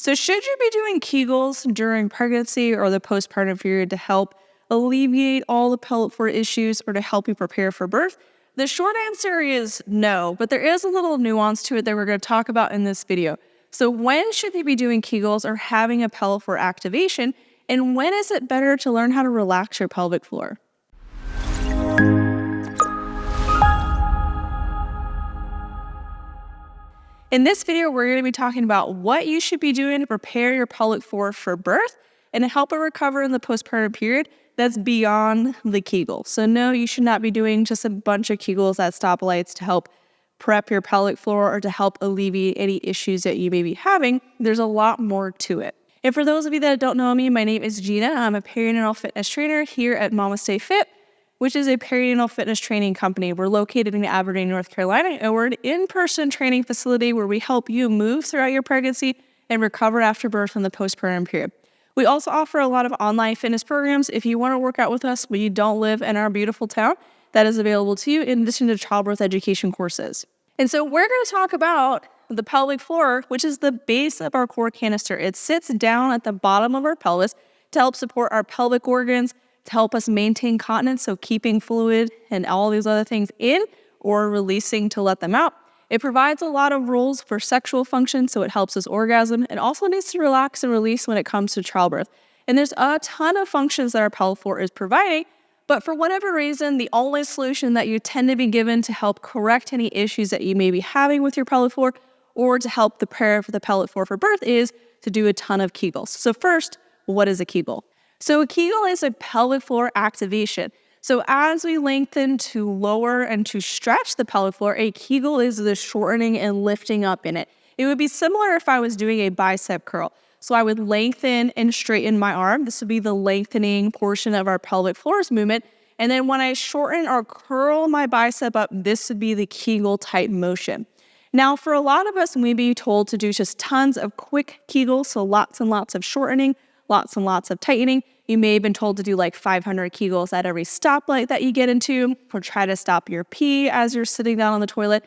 So should you be doing Kegels during pregnancy or the postpartum period to help alleviate all the pelvic floor issues or to help you prepare for birth? The short answer is no, but there is a little nuance to it that we're going to talk about in this video. So when should you be doing Kegels or having a pelvic floor activation? And when is it better to learn how to relax your pelvic floor? In this video, we're going to be talking about what you should be doing to prepare your pelvic floor for birth and to help it recover in the postpartum period that's beyond the Kegel. So no, you should not be doing just a bunch of Kegels at stoplights to help prep your pelvic floor or to help alleviate any issues that you may be having. There's a lot more to it. And for those of you that don't know me, my name is Gina. I'm a perinatal fitness trainer here at MamasteFit, which is a perinatal fitness training company. We're located in Aberdeen, North Carolina, and we're an in-person training facility where we help you move throughout your pregnancy and recover after birth in the postpartum period. We also offer a lot of online fitness programs. If you want to work out with us but you don't live in our beautiful town, that is available to you in addition to childbirth education courses. And so we're going to talk about the pelvic floor, which is the base of our core canister. It sits down at the bottom of our pelvis to help support our pelvic organs, to help us maintain continence, so keeping fluid and all these other things in or releasing to let them out. It provides a lot of roles for sexual function, so it helps us orgasm, and also needs to relax and release when it comes to childbirth. And there's a ton of functions that our pelvic floor is providing, but for whatever reason, the only solution that you tend to be given to help correct any issues that you may be having with your pelvic floor or to help prepare for the pelvic floor for birth is to do a ton of Kegels. So first, what is a Kegel? So a Kegel is a pelvic floor activation. So as we lengthen to lower and to stretch the pelvic floor, a Kegel is the shortening and lifting up in it. It would be similar if I was doing a bicep curl. So I would lengthen and straighten my arm. This would be the lengthening portion of our pelvic floor's movement. And then when I shorten or curl my bicep up, this would be the Kegel type motion. Now, for a lot of us, we may be told to do just tons of quick Kegels, so lots and lots of shortening, lots and lots of tightening. You may have been told to do like 500 Kegels at every stoplight that you get into, or try to stop your pee as you're sitting down on the toilet.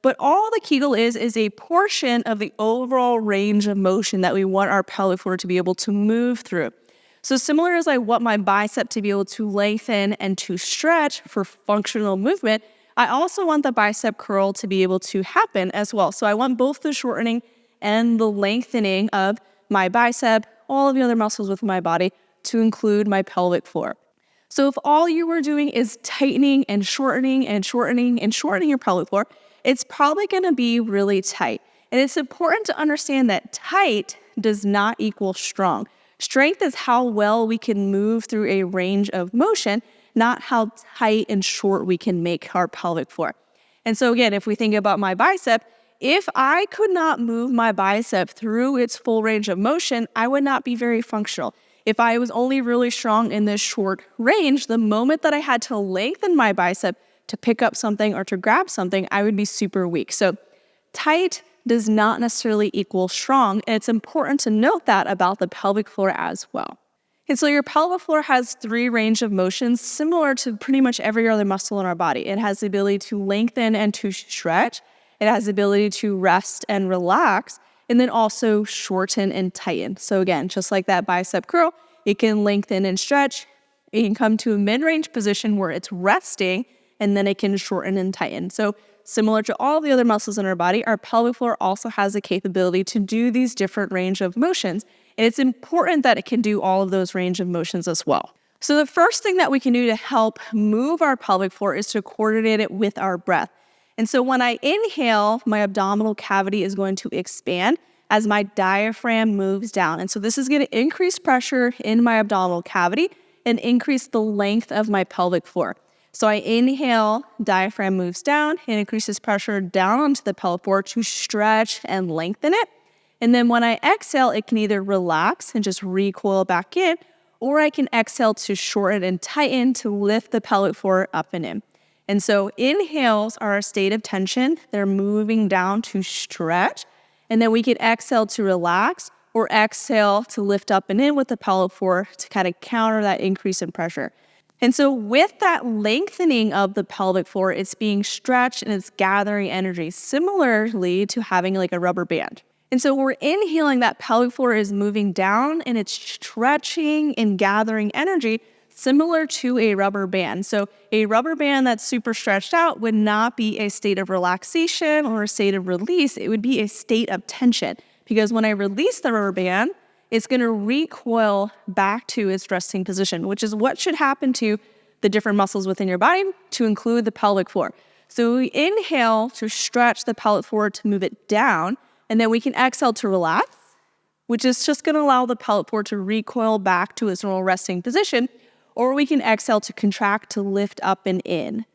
But all the Kegel is a portion of the overall range of motion that we want our pelvic floor to be able to move through. So similar as I want my bicep to be able to lengthen and to stretch for functional movement, I also want the bicep curl to be able to happen as well. So I want both the shortening and the lengthening of my bicep, all of the other muscles within my body, to include my pelvic floor. So if all you were doing is tightening and shortening and shortening and shortening your pelvic floor, it's probably going to be really tight. And it's important to understand that tight does not equal strong. Strength is how well we can move through a range of motion, not how tight and short we can make our pelvic floor. And so again, if we think about my bicep, if I could not move my bicep through its full range of motion, I would not be very functional. If I was only really strong in this short range, the moment that I had to lengthen my bicep to pick up something or to grab something, I would be super weak. So tight does not necessarily equal strong, and it's important to note that about the pelvic floor as well. And so your pelvic floor has 3 range of motions similar to pretty much every other muscle in our body. It has the ability to lengthen and to stretch. It has the ability to rest and relax, and then also shorten and tighten. So again, just like that bicep curl, it can lengthen and stretch. It can come to a mid-range position where it's resting, and then it can shorten and tighten. So similar to all the other muscles in our body, our pelvic floor also has the capability to do these different range of motions. And it's important that it can do all of those range of motions as well. So the first thing that we can do to help move our pelvic floor is to coordinate it with our breath. And so when I inhale, my abdominal cavity is going to expand as my diaphragm moves down. And so this is going to increase pressure in my abdominal cavity and increase the length of my pelvic floor. So I inhale, diaphragm moves down and increases pressure down onto the pelvic floor to stretch and lengthen it. And then when I exhale, it can either relax and just recoil back in, or I can exhale to shorten and tighten to lift the pelvic floor up and in. And so inhales are a state of tension. They're moving down to stretch. And then we can exhale to relax or exhale to lift up and in with the pelvic floor to kind of counter that increase in pressure. And so with that lengthening of the pelvic floor, it's being stretched and it's gathering energy, similarly to having like a rubber band. And so when we're inhaling, that pelvic floor is moving down and it's stretching and gathering energy similar to a rubber band. So a rubber band that's super stretched out would not be a state of relaxation or a state of release. It would be a state of tension, because when I release the rubber band, it's going to recoil back to its resting position, which is what should happen to the different muscles within your body, to include the pelvic floor. So we inhale to stretch the pelvic floor to move it down, and then we can exhale to relax, which is just going to allow the pelvic floor to recoil back to its normal resting position, or we can exhale to contract to lift up and in.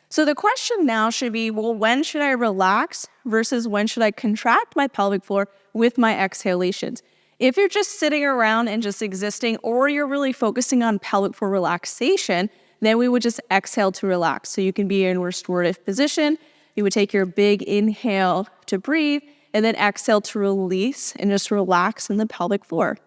So the question now should be, well, when should I relax versus when should I contract my pelvic floor with my exhalations? If you're just sitting around and just existing, or you're really focusing on pelvic floor relaxation, then we would just exhale to relax. So you can be in restorative position. You would take your big inhale to breathe, and then exhale to release and just relax in the pelvic floor.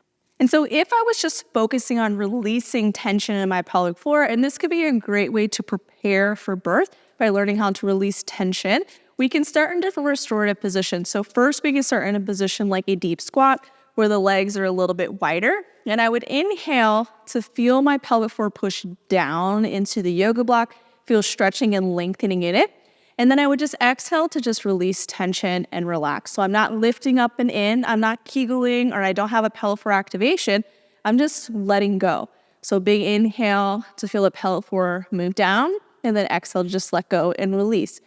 And so if I was just focusing on releasing tension in my pelvic floor, and this could be a great way to prepare for birth by learning how to release tension, we can start in different restorative positions. So first we can start in a position like a deep squat, where the legs are a little bit wider. And I would inhale to feel my pelvic floor push down into the yoga block, feel stretching and lengthening in it. And then I would just exhale to just release tension and relax. So I'm not lifting up and in, I'm not Kegeling, or I don't have a pelvic floor activation. I'm just letting go. So big inhale to feel the pelvic floor move down, and then exhale to just let go and release.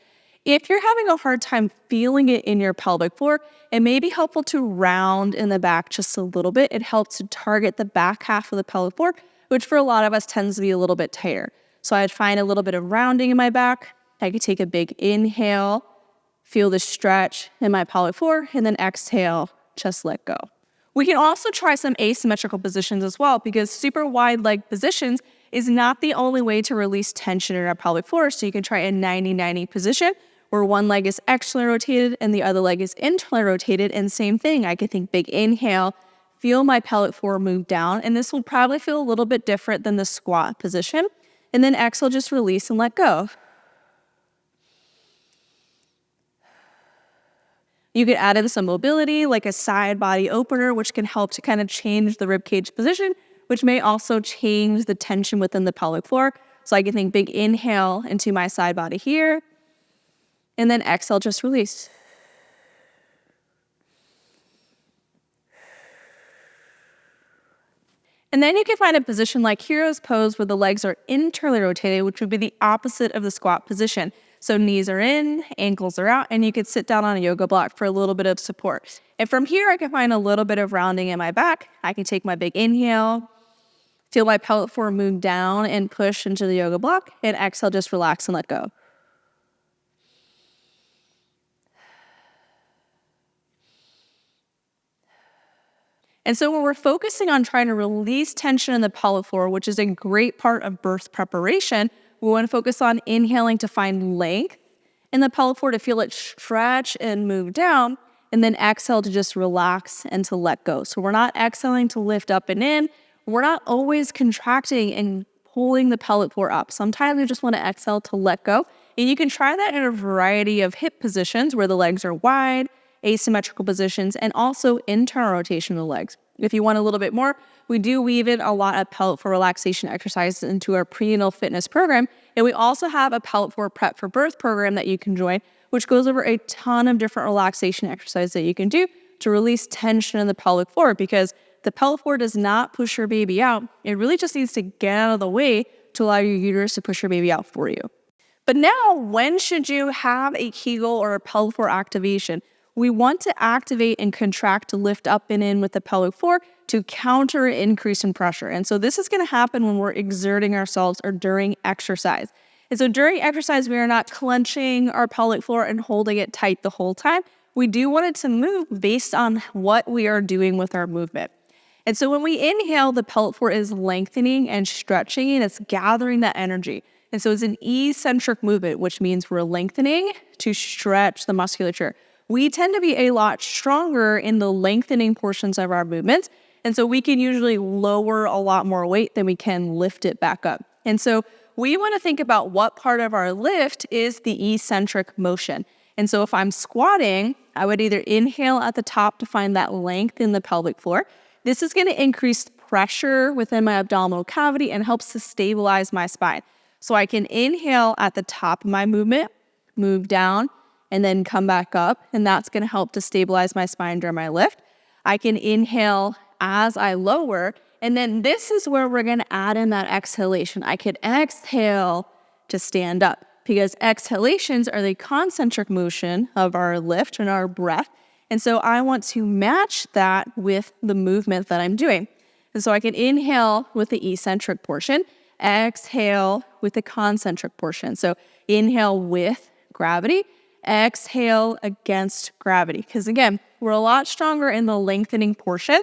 If you're having a hard time feeling it in your pelvic floor, it may be helpful to round in the back just a little bit. It helps to target the back half of the pelvic floor, which for a lot of us tends to be a little bit tighter. So I'd find a little bit of rounding in my back. I could take a big inhale, feel the stretch in my pelvic floor, and then exhale, just let go. We can also try some asymmetrical positions as well, because super wide leg positions is not the only way to release tension in our pelvic floor. So you can try a 90-90 position, where one leg is externally rotated and the other leg is internally rotated. And same thing, I could think big inhale, feel my pelvic floor move down, and this will probably feel a little bit different than the squat position. And then exhale, just release and let go. You could add in some mobility, like a side body opener, which can help to kind of change the ribcage position, which may also change the tension within the pelvic floor. So I can think big inhale into my side body here, and then exhale, just release. And then you can find a position like hero's pose, where the legs are internally rotated, which would be the opposite of the squat position. So knees are in, ankles are out, and you could sit down on a yoga block for a little bit of support. And from here, I can find a little bit of rounding in my back. I can take my big inhale, feel my pelvic floor move down and push into the yoga block, and exhale, just relax and let go. And so when we're focusing on trying to release tension in the pelvic floor, which is a great part of birth preparation, we want to focus on inhaling to find length in the pelvic floor, to feel it stretch and move down, and then exhale to just relax and to let go. So we're not exhaling to lift up and in. We're not always contracting and pulling the pelvic floor up. Sometimes we just want to exhale to let go. And you can try that in a variety of hip positions, where the legs are wide, asymmetrical positions, and also internal rotation of the legs. If you want a little bit more, we do weave in a lot of pelvic floor relaxation exercises into our prenatal fitness program. And we also have a pelvic floor prep for birth program that you can join, which goes over a ton of different relaxation exercises that you can do to release tension in the pelvic floor, because the pelvic floor does not push your baby out. It really just needs to get out of the way to allow your uterus to push your baby out for you. But now, when should you have a Kegel or a pelvic floor activation? We want to activate and contract to lift up and in with the pelvic floor to counter an increase in pressure. And so this is going to happen when we're exerting ourselves or during exercise. And so during exercise, we are not clenching our pelvic floor and holding it tight the whole time. We do want it to move based on what we are doing with our movement. And so when we inhale, the pelvic floor is lengthening and stretching, and it's gathering that energy. And so it's an eccentric movement, which means we're lengthening to stretch the musculature. We tend to be a lot stronger in the lengthening portions of our movements. And so we can usually lower a lot more weight than we can lift it back up. And so we want to think about what part of our lift is the eccentric motion. And so if I'm squatting, I would either inhale at the top to find that length in the pelvic floor. This is going to increase pressure within my abdominal cavity and helps to stabilize my spine. So I can inhale at the top of my movement, move down, and then come back up. And that's going to help to stabilize my spine during my lift. I can inhale as I lower. And then this is where we're going to add in that exhalation. I could exhale to stand up, because exhalations are the concentric motion of our lift and our breath. And so I want to match that with the movement that I'm doing. And so I can inhale with the eccentric portion, exhale with the concentric portion. So inhale with gravity, exhale against gravity. Because again, we're a lot stronger in the lengthening portion.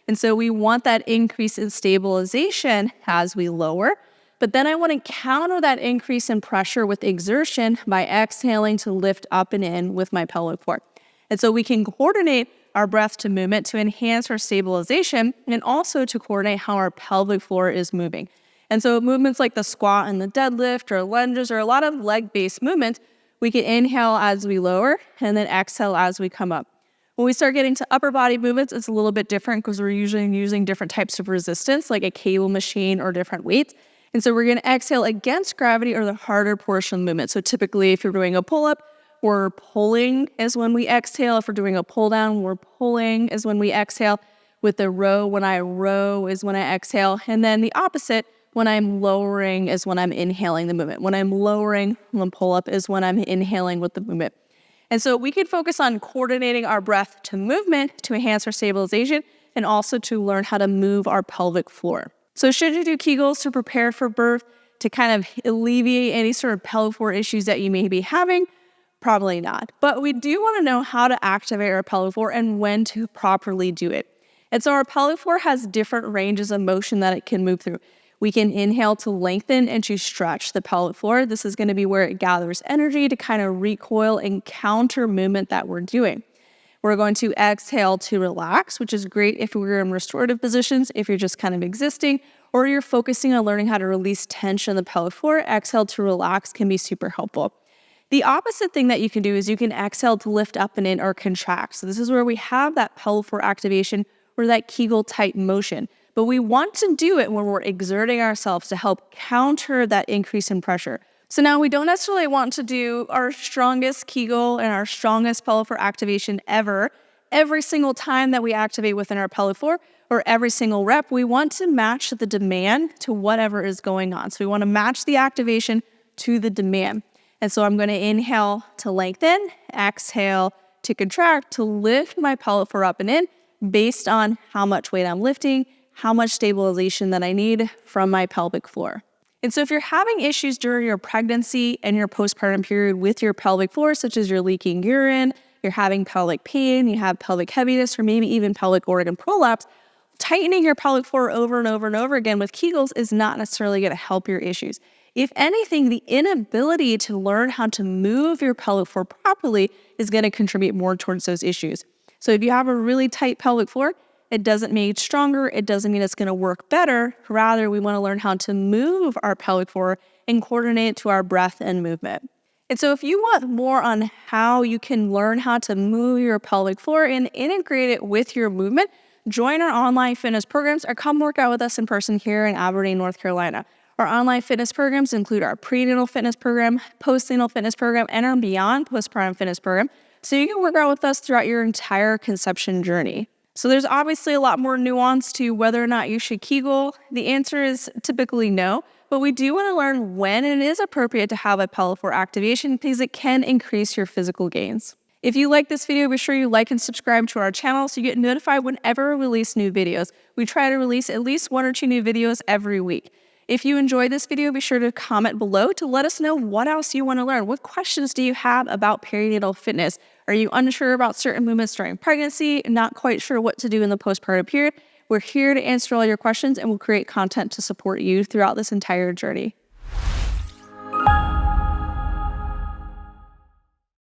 And so we want that increase in stabilization as we lower. But then I want to counter that increase in pressure with exertion by exhaling to lift up and in with my pelvic floor. And so we can coordinate our breath to movement to enhance our stabilization and also to coordinate how our pelvic floor is moving. And so movements like the squat and the deadlift or lunges or a lot of leg-based movements, we can inhale as we lower and then exhale as we come up. When we start getting to upper body movements, it's a little bit different because we're usually using different types of resistance like a Kegel machine or different weights. And so we're going to exhale against gravity or the harder portion of the movement. So typically if you're doing a pull-up, we're pulling is when we exhale. If we're doing a pull down, we're pulling is when we exhale. With the row, when I row is when I exhale. And then the opposite, when I'm lowering is when I'm inhaling the movement. When I'm lowering, when pull up is when I'm inhaling with the movement. And so we could focus on coordinating our breath to movement to enhance our stabilization and also to learn how to move our pelvic floor. So should you do Kegels to prepare for birth to kind of alleviate any sort of pelvic floor issues that you may be having? Probably not. But we do want to know how to activate our pelvic floor and when to properly do it. And so our pelvic floor has different ranges of motion that it can move through. We can inhale to lengthen and to stretch the pelvic floor. This is going to be where it gathers energy to kind of recoil and counter movement that we're doing. We're going to exhale to relax, which is great if we're in restorative positions, if you're just kind of existing, or you're focusing on learning how to release tension in the pelvic floor. Exhale to relax can be super helpful. The opposite thing that you can do is you can exhale to lift up and in or contract. So this is where we have that pelvic floor activation or that Kegel type motion. But we want to do it when we're exerting ourselves to help counter that increase in pressure. So now we don't necessarily want to do our strongest Kegel and our strongest pelvic floor activation ever, every single time that we activate within our pelvic floor or every single rep. We want to match the demand to whatever is going on. So we want to match the activation to the demand. And so I'm going to inhale to lengthen, exhale to contract, to lift my pelvic floor up and in based on how much weight I'm lifting, how much stabilization that I need from my pelvic floor. And so if you're having issues during your pregnancy and your postpartum period with your pelvic floor, such as you're leaking urine, you're having pelvic pain, you have pelvic heaviness, or maybe even pelvic organ prolapse, tightening your pelvic floor over and over and over again with Kegels is not necessarily going to help your issues. If anything, the inability to learn how to move your pelvic floor properly is going to contribute more towards those issues. So if you have a really tight pelvic floor, it doesn't make it stronger. It doesn't mean it's going to work better. Rather, we want to learn how to move our pelvic floor and coordinate to our breath and movement. And so if you want more on how you can learn how to move your pelvic floor and integrate it with your movement, join our online fitness programs or come work out with us in person here in Aberdeen, North Carolina. Our online fitness programs include our prenatal fitness program, postnatal fitness program, and our beyond postpartum fitness program. So you can work out with us throughout your entire conception journey. So there's obviously a lot more nuance to whether or not you should Kegel. The answer is typically no, but we do want to learn when it is appropriate to have a pelvic floor activation because it can increase your physical gains. If you like this video, be sure you like and subscribe to our channel so you get notified whenever we release new videos. We try to release at least 1 or 2 new videos every week. If you enjoyed this video, be sure to comment below to let us know what else you want to learn. What questions do you have about perinatal fitness? Are you unsure about certain movements during pregnancy? Not quite sure what to do in the postpartum period? We're here to answer all your questions and we'll create content to support you throughout this entire journey.